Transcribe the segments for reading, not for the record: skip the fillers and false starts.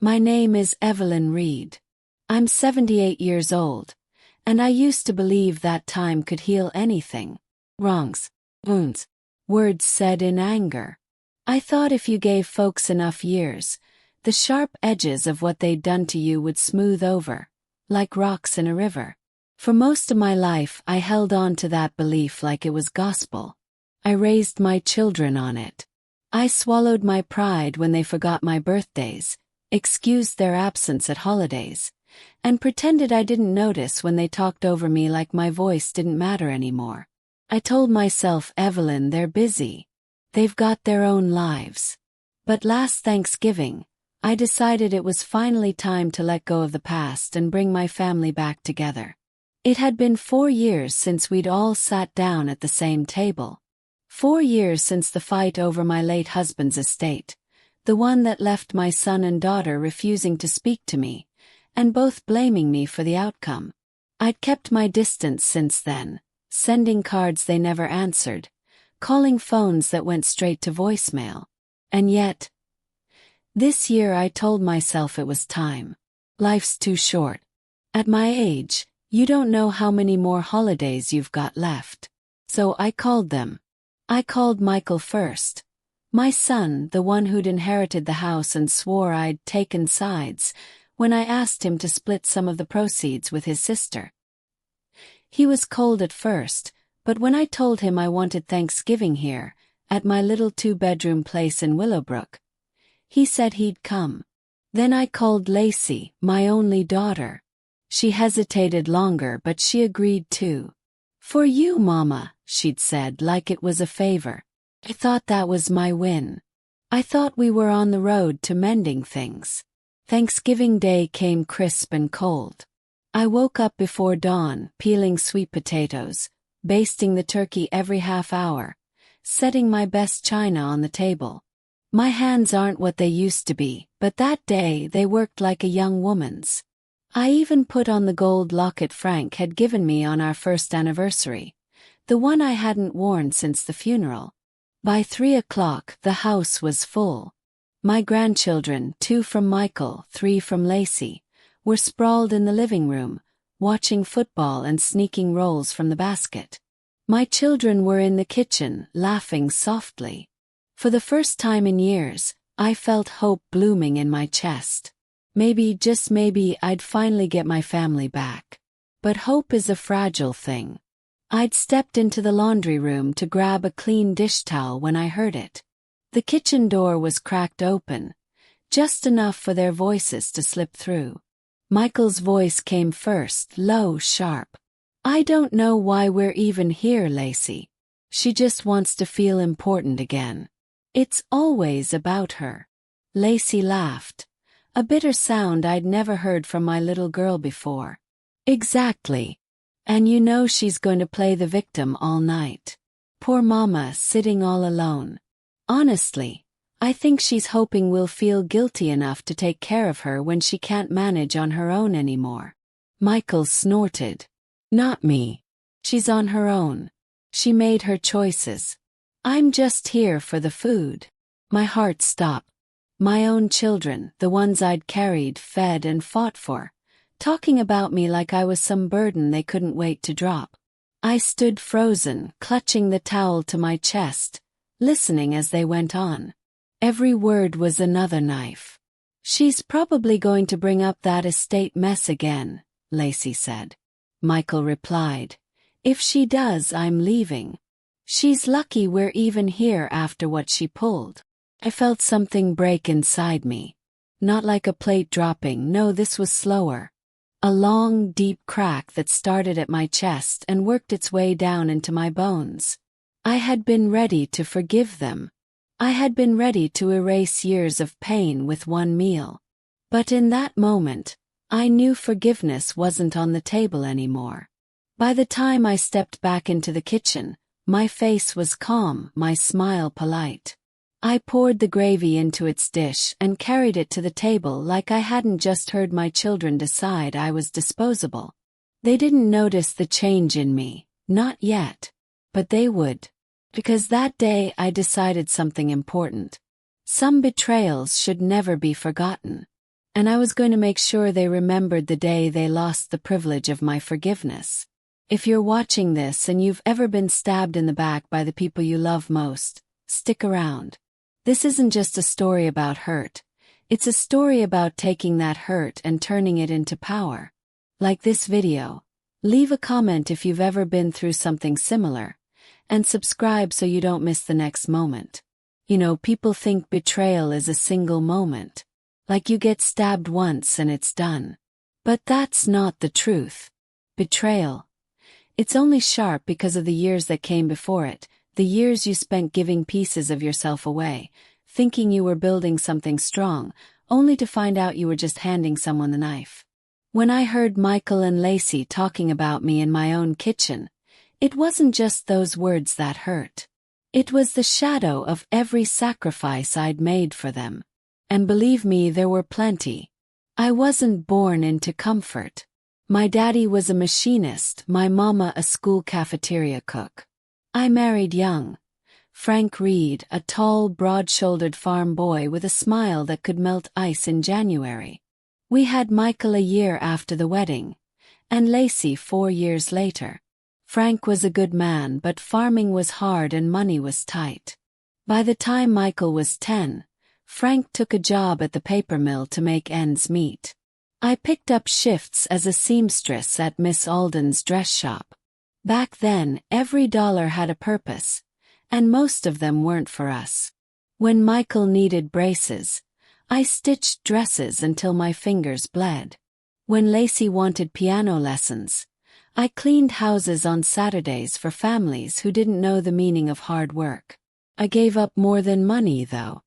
My name is Evelyn Reed. I'm 78 years old, and I used to believe that time could heal anything. Wrongs, wounds, words said in anger. I thought if you gave folks enough years, the sharp edges of what they'd done to you would smooth over, like rocks in a river. For most of my life I held on to that belief like it was gospel. I raised my children on it. I swallowed my pride when they forgot my birthdays, excused their absence at holidays, and pretended I didn't notice when they talked over me like my voice didn't matter anymore. I told myself, Evelyn, they're busy. They've got their own lives. But last Thanksgiving, I decided it was finally time to let go of the past and bring my family back together. It had been 4 years since we'd all sat down at the same table. 4 years since the fight over my late husband's estate, the one that left my son and daughter refusing to speak to me, and both blaming me for the outcome. I'd kept my distance since then, sending cards they never answered, calling phones that went straight to voicemail. And yet, this year I told myself it was time. Life's too short. At my age, you don't know how many more holidays you've got left. So I called them. I called Michael first. My son, the one who'd inherited the house and swore I'd taken sides, when I asked him to split some of the proceeds with his sister. He was cold at first, but when I told him I wanted Thanksgiving here, at my little 2-bedroom place in Willowbrook, he said he'd come. Then I called Lacey, my only daughter. She hesitated longer, but she agreed too. "For you, Mama," she'd said like it was a favor. I thought that was my win. I thought we were on the road to mending things. Thanksgiving Day came crisp and cold. I woke up before dawn, peeling sweet potatoes, basting the turkey every half hour, setting my best china on the table. My hands aren't what they used to be, but that day they worked like a young woman's. I even put on the gold locket Frank had given me on our first anniversary, the one I hadn't worn since the funeral. By 3 o'clock the house was full. My grandchildren, 2 from Michael, 3 from Lacey, were sprawled in the living room, watching football and sneaking rolls from the basket. My children were in the kitchen, laughing softly. For the first time in years, I felt hope blooming in my chest. Maybe, just maybe, I'd finally get my family back. But hope is a fragile thing. I'd stepped into the laundry room to grab a clean dish towel when I heard it. The kitchen door was cracked open, just enough for their voices to slip through. Michael's voice came first, low, sharp. "I don't know why we're even here, Lacey. She just wants to feel important again. It's always about her." Lacey laughed, a bitter sound I'd never heard from my little girl before. "Exactly. And you know she's going to play the victim all night. Poor Mama, sitting all alone. Honestly, I think she's hoping we'll feel guilty enough to take care of her when she can't manage on her own anymore." Michael snorted. "Not me. She's on her own. She made her choices. I'm just here for the food." My heart stopped. My own children, the ones I'd carried, fed, and fought for, talking about me like I was some burden they couldn't wait to drop. I stood frozen, clutching the towel to my chest, listening as they went on. Every word was another knife. "She's probably going to bring up that estate mess again," Lacey said. Michael replied, "If she does, I'm leaving. She's lucky we're even here after what she pulled." I felt something break inside me. Not like a plate dropping, no, this was slower. A long, deep crack that started at my chest and worked its way down into my bones. I had been ready to forgive them. I had been ready to erase years of pain with one meal. But in that moment, I knew forgiveness wasn't on the table anymore. By the time I stepped back into the kitchen, my face was calm, my smile polite. I poured the gravy into its dish and carried it to the table like I hadn't just heard my children decide I was disposable. They didn't notice the change in me, not yet. But they would. Because that day I decided something important. Some betrayals should never be forgotten. And I was going to make sure they remembered the day they lost the privilege of my forgiveness. If you're watching this and you've ever been stabbed in the back by the people you love most, stick around. This isn't just a story about hurt. It's a story about taking that hurt and turning it into power. Like this video, leave a comment if you've ever been through something similar, and subscribe so you don't miss the next moment. You know, people think betrayal is a single moment. Like you get stabbed once and it's done. But that's not the truth. Betrayal. It's only sharp because of the years that came before it, the years you spent giving pieces of yourself away, thinking you were building something strong, only to find out you were just handing someone the knife. When I heard Michael and Lacey talking about me in my own kitchen, it wasn't just those words that hurt. It was the shadow of every sacrifice I'd made for them. And believe me, there were plenty. I wasn't born into comfort. My daddy was a machinist, my mama a school cafeteria cook. I married young. Frank Reed, a tall, broad-shouldered farm boy with a smile that could melt ice in January. We had Michael a year after the wedding, and Lacey 4 years later. Frank was a good man, but farming was hard and money was tight. By the time Michael was 10, Frank took a job at the paper mill to make ends meet. I picked up shifts as a seamstress at Miss Alden's dress shop. Back then, every dollar had a purpose, and most of them weren't for us. When Michael needed braces, I stitched dresses until my fingers bled. When Lacey wanted piano lessons, I cleaned houses on Saturdays for families who didn't know the meaning of hard work. I gave up more than money, though.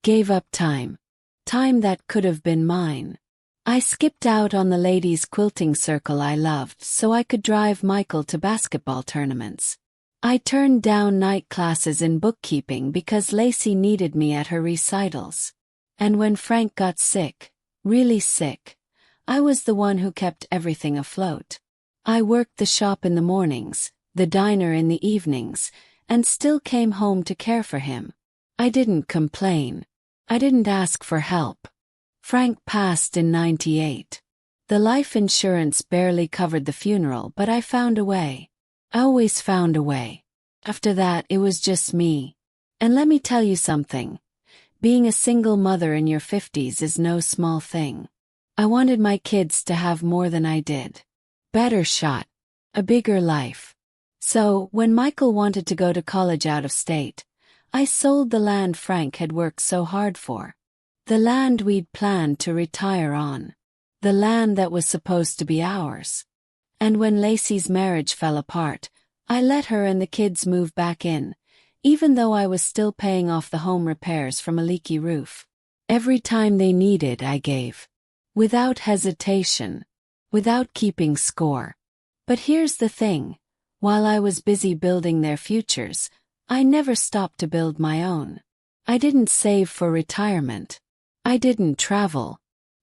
Gave up time. Time that could have been mine. I skipped out on the ladies' quilting circle I loved so I could drive Michael to basketball tournaments. I turned down night classes in bookkeeping because Lacey needed me at her recitals. And when Frank got sick, really sick, I was the one who kept everything afloat. I worked the shop in the mornings, the diner in the evenings, and still came home to care for him. I didn't complain. I didn't ask for help. Frank passed in '98. The life insurance barely covered the funeral, but I found a way. I always found a way. After that, it was just me. And let me tell you something. Being a single mother in your 50s is no small thing. I wanted my kids to have more than I did. Better shot. A bigger life. So, when Michael wanted to go to college out of state, I sold the land Frank had worked so hard for. The land we'd planned to retire on. The land that was supposed to be ours. And when Lacey's marriage fell apart, I let her and the kids move back in, even though I was still paying off the home repairs from a leaky roof. Every time they needed, I gave. Without hesitation. Without keeping score. But here's the thing. While I was busy building their futures, I never stopped to build my own. I didn't save for retirement. I didn't travel.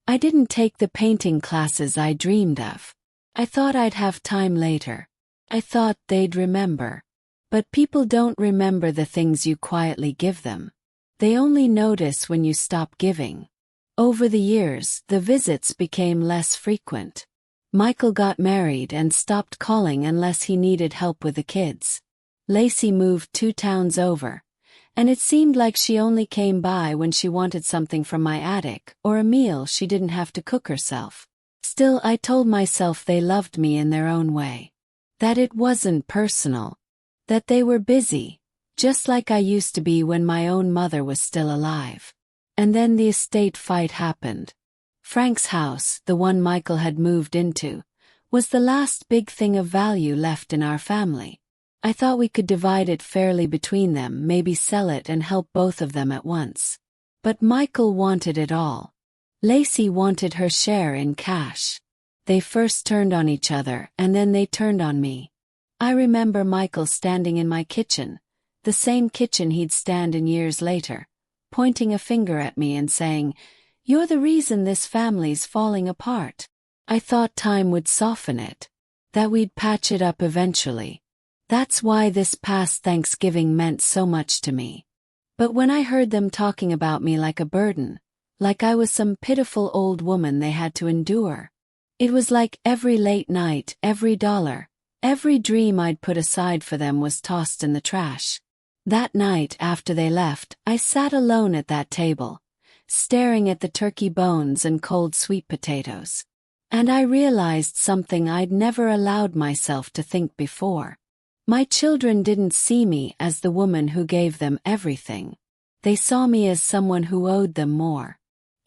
I didn't take the painting classes I dreamed of. I thought I'd have time later. I thought they'd remember. But people don't remember the things you quietly give them. They only notice when you stop giving. Over the years, the visits became less frequent. Michael got married and stopped calling unless he needed help with the kids. Lacey moved 2 towns over, and it seemed like she only came by when she wanted something from my attic or a meal she didn't have to cook herself. Still, I told myself they loved me in their own way. That it wasn't personal. That they were busy, just like I used to be when my own mother was still alive. And then the estate fight happened. Frank's house, the one Michael had moved into, was the last big thing of value left in our family. I thought we could divide it fairly between them, maybe sell it and help both of them at once. But Michael wanted it all. Lacey wanted her share in cash. They first turned on each other and then they turned on me. I remember Michael standing in my kitchen, the same kitchen he'd stand in years later, pointing a finger at me and saying, "You're the reason this family's falling apart." I thought time would soften it. That we'd patch it up eventually. That's why this past Thanksgiving meant so much to me. But when I heard them talking about me like a burden, like I was some pitiful old woman they had to endure. It was like every late night, every dollar, every dream I'd put aside for them was tossed in the trash. That night after they left, I sat alone at that table, staring at the turkey bones and cold sweet potatoes. And I realized something I'd never allowed myself to think before. My children didn't see me as the woman who gave them everything. They saw me as someone who owed them more.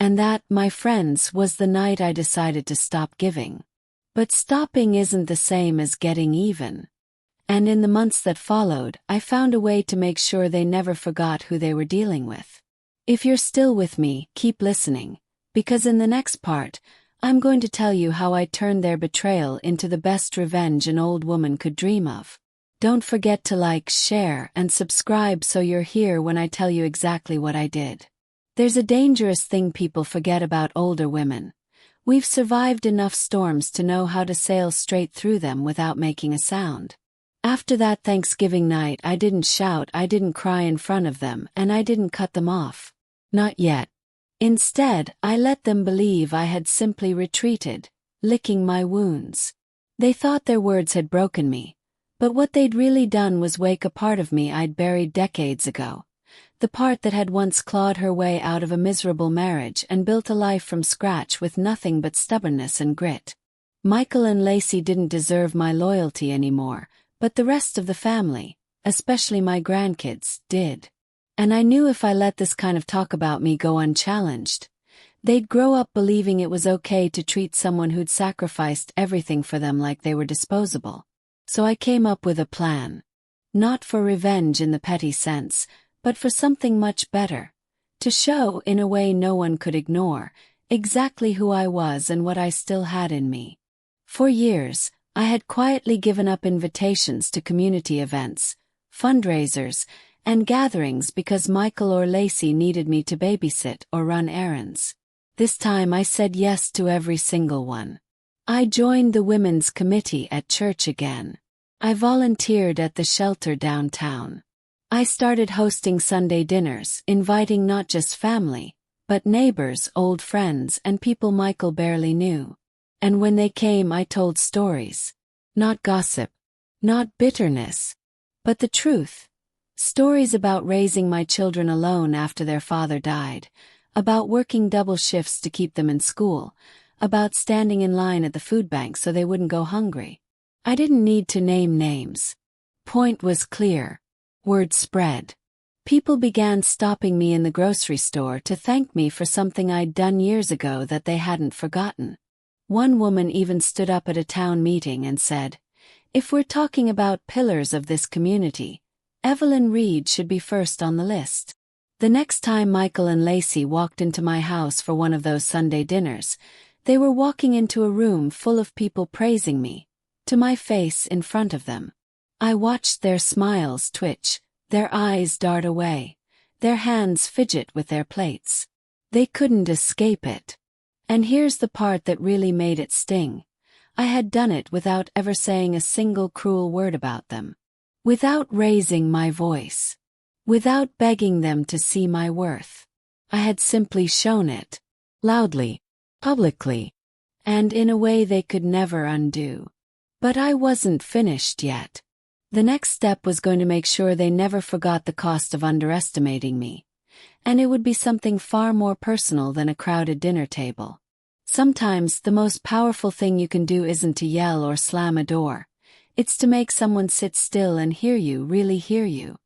And that, my friends, was the night I decided to stop giving. But stopping isn't the same as getting even. And in the months that followed, I found a way to make sure they never forgot who they were dealing with. If you're still with me, keep listening, because in the next part, I'm going to tell you how I turned their betrayal into the best revenge an old woman could dream of. Don't forget to like, share, and subscribe so you're here when I tell you exactly what I did. There's a dangerous thing people forget about older women. We've survived enough storms to know how to sail straight through them without making a sound. After that Thanksgiving night, I didn't shout, I didn't cry in front of them, and I didn't cut them off. Not yet. Instead, I let them believe I had simply retreated, licking my wounds. They thought their words had broken me, but what they'd really done was wake a part of me I'd buried decades ago. The part that had once clawed her way out of a miserable marriage and built a life from scratch with nothing but stubbornness and grit. Michael and Lacey didn't deserve my loyalty anymore, but the rest of the family, especially my grandkids, did. And I knew if I let this kind of talk about me go unchallenged, they'd grow up believing it was okay to treat someone who'd sacrificed everything for them like they were disposable. So I came up with a plan. Not for revenge in the petty sense, but for something much better. To show, in a way no one could ignore, exactly who I was and what I still had in me. For years, I had quietly given up invitations to community events, fundraisers, and gatherings because Michael or Lacey needed me to babysit or run errands. This time I said yes to every single one. I joined the women's committee at church again. I volunteered at the shelter downtown. I started hosting Sunday dinners, inviting not just family, but neighbors, old friends, and people Michael barely knew. And when they came, I told stories. Not gossip, not bitterness, but the truth. Stories about raising my children alone after their father died, about working double shifts to keep them in school, about standing in line at the food bank so they wouldn't go hungry. I didn't need to name names. Point was clear. Word spread. People began stopping me in the grocery store to thank me for something I'd done years ago that they hadn't forgotten. One woman even stood up at a town meeting and said, "If we're talking about pillars of this community, Evelyn Reed should be first on the list." The next time Michael and Lacey walked into my house for one of those Sunday dinners, they were walking into a room full of people praising me, to my face in front of them. I watched their smiles twitch, their eyes dart away, their hands fidget with their plates. They couldn't escape it. And here's the part that really made it sting. I had done it without ever saying a single cruel word about them. Without raising my voice. Without begging them to see my worth. I had simply shown it. Loudly. Publicly. And in a way they could never undo. But I wasn't finished yet. The next step was going to make sure they never forgot the cost of underestimating me. And it would be something far more personal than a crowded dinner table. Sometimes the most powerful thing you can do isn't to yell or slam a door. It's to make someone sit still and hear you, really hear you.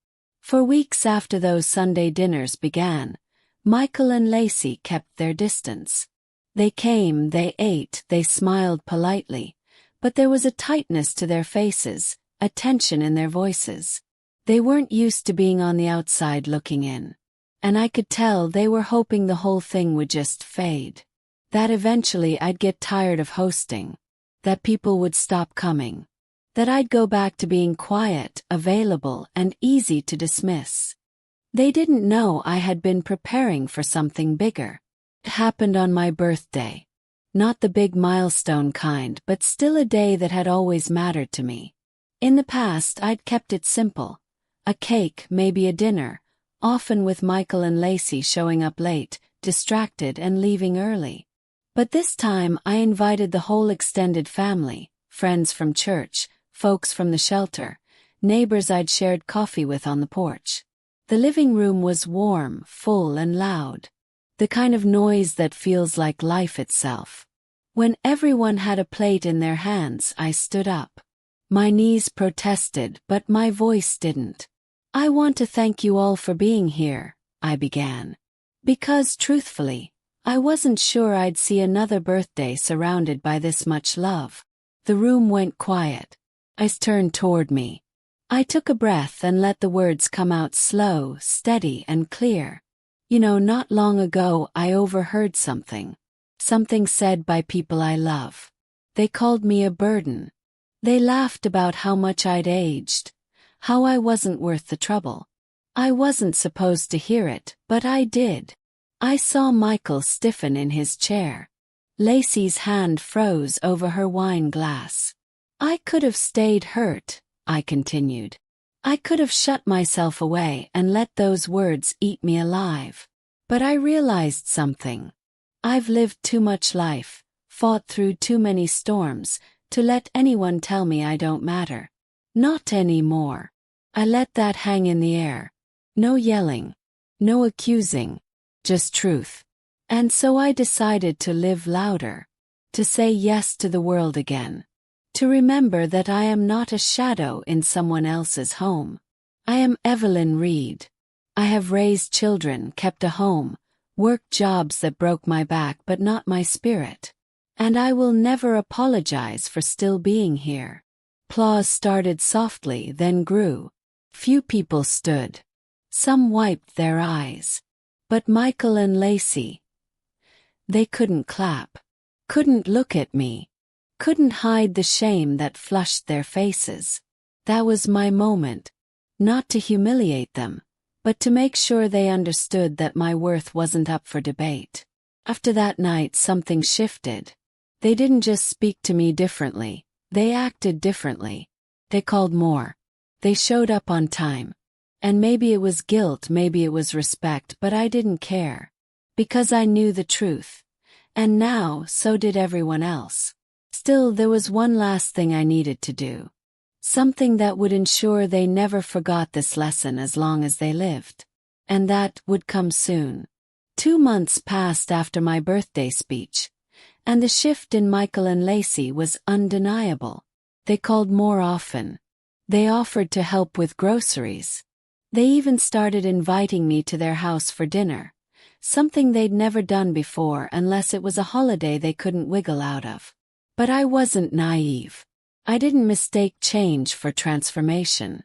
For weeks after those Sunday dinners began, Michael and Lacey kept their distance. They came, they ate, they smiled politely, but there was a tightness to their faces, a tension in their voices. They weren't used to being on the outside looking in. And I could tell they were hoping the whole thing would just fade. That eventually I'd get tired of hosting. That people would stop coming. That I'd go back to being quiet, available, and easy to dismiss. They didn't know I had been preparing for something bigger. It happened on my birthday. Not the big milestone kind, but still a day that had always mattered to me. In the past, I'd kept it simple. A cake, maybe a dinner, often with Michael and Lacey showing up late, distracted and leaving early. But this time I invited the whole extended family, friends from church, folks from the shelter, neighbors I'd shared coffee with on the porch. The living room was warm, full and loud. The kind of noise that feels like life itself. When everyone had a plate in their hands, I stood up. My knees protested, but my voice didn't. "I want to thank you all for being here," I began. Because, truthfully, I wasn't sure I'd see another birthday surrounded by this much love. The room went quiet. Eyes turned toward me. I took a breath and let the words come out slow, steady, and clear. "You know, not long ago I overheard something. Something said by people I love. They called me a burden. They laughed about how much I'd aged, how I wasn't worth the trouble. I wasn't supposed to hear it, but I did." I saw Michael stiffen in his chair. Lacey's hand froze over her wine glass. "I could have stayed hurt," I continued. "I could have shut myself away and let those words eat me alive. But I realized something. I've lived too much life, fought through too many storms, to let anyone tell me I don't matter. Not anymore." I let that hang in the air. No yelling. No accusing. Just truth. And so I decided to live louder. To say yes to the world again. To remember that I am not a shadow in someone else's home. I am Evelyn Reed. I have raised children, kept a home, worked jobs that broke my back but not my spirit. And I will never apologize for still being here. Applause started softly, then grew. Few people stood. Some wiped their eyes. But Michael and Lacey, they couldn't clap. Couldn't look at me. Couldn't hide the shame that flushed their faces. That was my moment. Not to humiliate them, but to make sure they understood that my worth wasn't up for debate. After that night, something shifted. They didn't just speak to me differently, they acted differently. They called more. They showed up on time. And maybe it was guilt, maybe it was respect, but I didn't care. Because I knew the truth. And now, so did everyone else. Still, there was one last thing I needed to do. Something that would ensure they never forgot this lesson as long as they lived. And that would come soon. 2 months passed after my birthday speech. And the shift in Michael and Lacey was undeniable. They called more often. They offered to help with groceries. They even started inviting me to their house for dinner. Something they'd never done before unless it was a holiday they couldn't wiggle out of. But I wasn't naive. I didn't mistake change for transformation.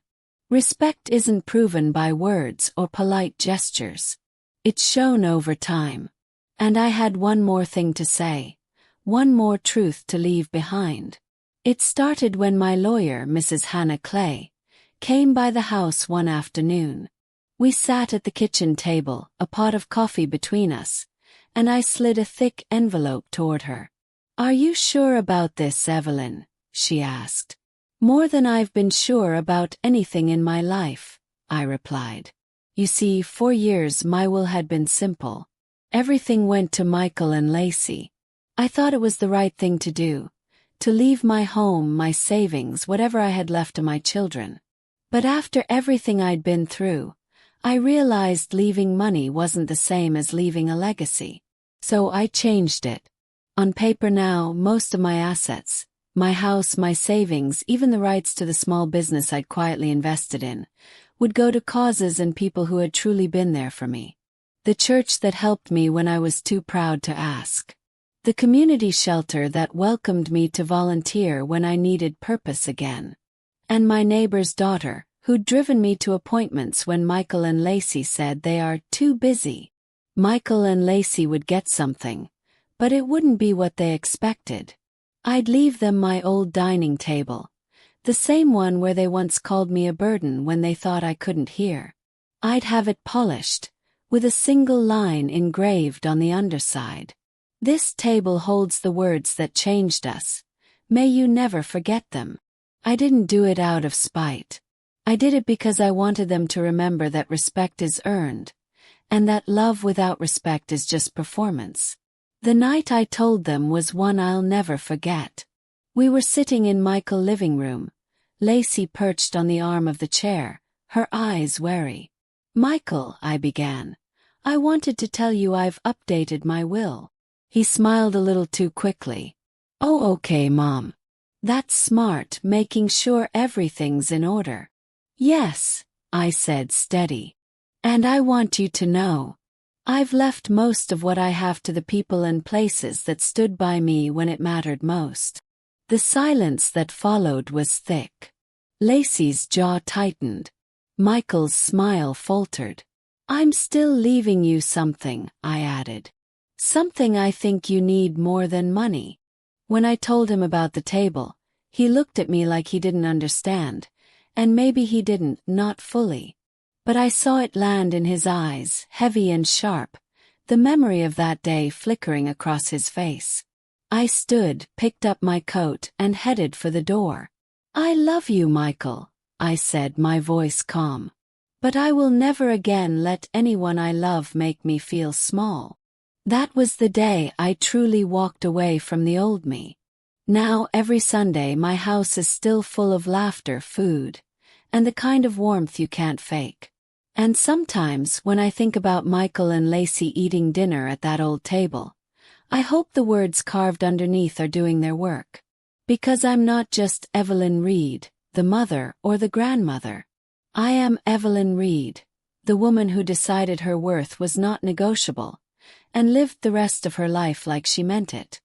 Respect isn't proven by words or polite gestures. It's shown over time. And I had one more thing to say. One more truth to leave behind. It started when my lawyer, Mrs. Hannah Clay, came by the house one afternoon. We sat at the kitchen table, a pot of coffee between us, and I slid a thick envelope toward her. "Are you sure about this, Evelyn?" she asked. "More than I've been sure about anything in my life," I replied. You see, for years my will had been simple. Everything went to Michael and Lacey. I thought it was the right thing to do, to leave my home, my savings, whatever I had left to my children. But after everything I'd been through, I realized leaving money wasn't the same as leaving a legacy. So I changed it. On paper now, most of my assets, my house, my savings, even the rights to the small business I'd quietly invested in, would go to causes and people who had truly been there for me. The church that helped me when I was too proud to ask. The community shelter that welcomed me to volunteer when I needed purpose again. And my neighbor's daughter, who'd driven me to appointments when Michael and Lacey said they are too busy. Michael and Lacey would get something, but it wouldn't be what they expected. I'd leave them my old dining table, the same one where they once called me a burden when they thought I couldn't hear. I'd have it polished, with a single line engraved on the underside. "This table holds the words that changed us. May you never forget them." I didn't do it out of spite. I did it because I wanted them to remember that respect is earned, and that love without respect is just performance. The night I told them was one I'll never forget. We were sitting in Michael's living room, Lacey perched on the arm of the chair, her eyes wary. "Michael," I began, "I wanted to tell you I've updated my will." He smiled a little too quickly. "Oh, okay, Mom. That's smart, making sure everything's in order." "Yes," I said steady. "And I want you to know, I've left most of what I have to the people and places that stood by me when it mattered most." The silence that followed was thick. Lacey's jaw tightened. Michael's smile faltered. "I'm still leaving you something," I added. "Something I think you need more than money." When I told him about the table, he looked at me like he didn't understand, and maybe he didn't, not fully. But I saw it land in his eyes, heavy and sharp, the memory of that day flickering across his face. I stood, picked up my coat, and headed for the door. "I love you, Michael," I said, my voice calm. "But I will never again let anyone I love make me feel small." That was the day I truly walked away from the old me. Now every Sunday my house is still full of laughter, food, and the kind of warmth you can't fake. And sometimes when I think about Michael and Lacey eating dinner at that old table, I hope the words carved underneath are doing their work. Because I'm not just Evelyn Reed, the mother or the grandmother. I am Evelyn Reed, the woman who decided her worth was not negotiable, and lived the rest of her life like she meant it.